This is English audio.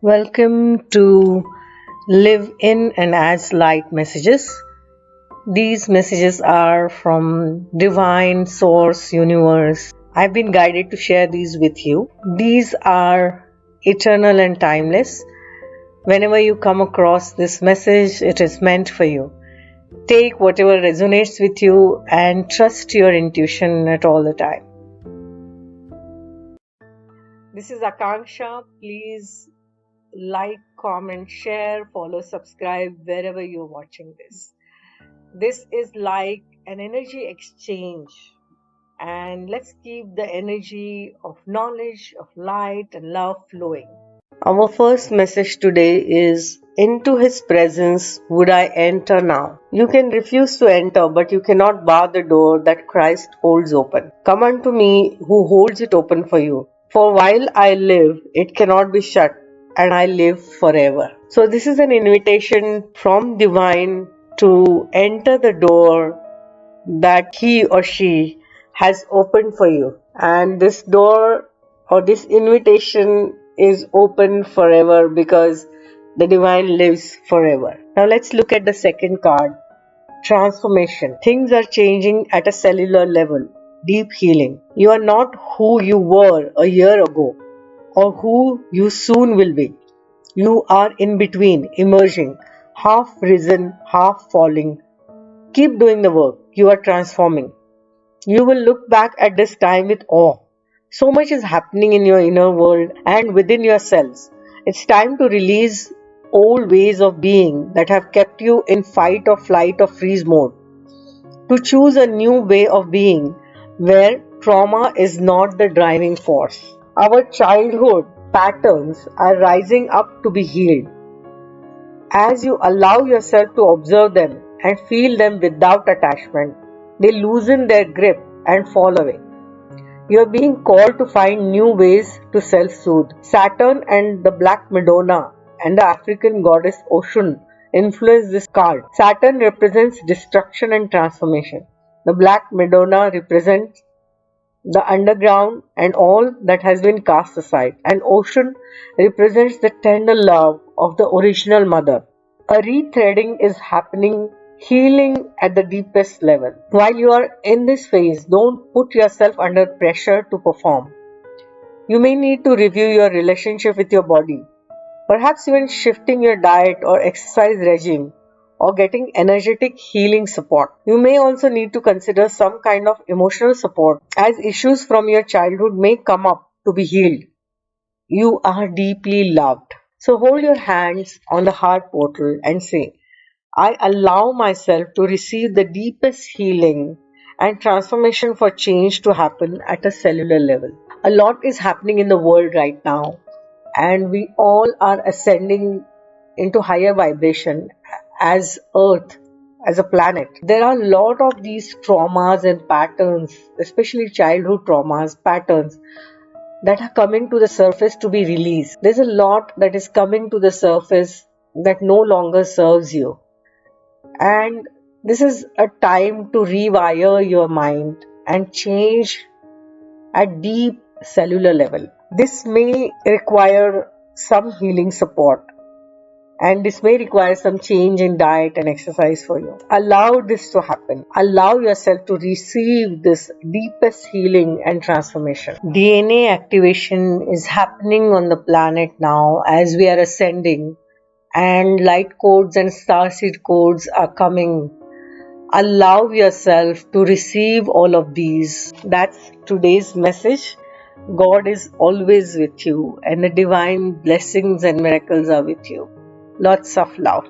Welcome to Live in and as Light messages. These messages are from Divine Source Universe. I've been guided to share these with you. These are eternal and timeless. Whenever you come across this message, it is meant for you. Take whatever resonates with you and trust your intuition at all the time. This is Akanksshaa. Please like, comment, share, follow, subscribe wherever you're watching this. This is like an energy exchange, and let's keep the energy of knowledge, of light, and love flowing. Our first message today is, into His presence would I enter now. You can refuse to enter, but you cannot bar the door that Christ holds open. Come unto me who holds it open for you. For while I live, it cannot be shut, and I live forever. So this is an invitation from Divine to enter the door that he or she has opened for you. And this door or this invitation is open forever because the Divine lives forever. Now let's look at the second card. Transformation. Things are changing at a cellular level. Deep healing. You are not who you were a year ago or who you soon will be. You are in between, emerging, half risen, half falling. Keep doing the work. You are transforming. You will look back at this time with awe. So much is happening in your inner world and within yourselves. It's time to release old ways of being that have kept you in fight or flight or freeze mode. To choose a new way of being where trauma is not the driving force. Our childhood patterns are rising up to be healed. As you allow yourself to observe them and feel them without attachment, they loosen their grip and fall away. You are being called to find new ways to self-soothe. Saturn and the Black Madonna and the African goddess Oshun influence this card. Saturn represents destruction and transformation. The Black Madonna represents the underground and all that has been cast aside. And Ocean represents the tender love of the original mother. A rethreading is happening, healing at the deepest level. While you are in this phase, don't put yourself under pressure to perform. You may need to review your relationship with your body, perhaps even shifting your diet or exercise regime, or getting energetic healing support. You may also need to consider some kind of emotional support as issues from your childhood may come up to be healed. You are deeply loved. So hold your hands on the heart portal and say, I allow myself to receive the deepest healing and transformation for change to happen at a cellular level. A lot is happening in the world right now, and we all are ascending into higher vibration as Earth, as a planet. There are a lot of these traumas and patterns, especially childhood traumas, patterns that are coming to the surface to be released. There's a lot that is coming to the surface that no longer serves you. And this is a time to rewire your mind and change at deep cellular level. This may require some healing support, and this may require some change in diet and exercise for you. Allow this to happen. Allow yourself to receive this deepest healing and transformation. DNA activation is happening on the planet now as we are ascending, and light codes and starseed codes are coming. Allow yourself to receive all of these. That's today's message. God is always with you, and the divine blessings and miracles are with you. Lots of love.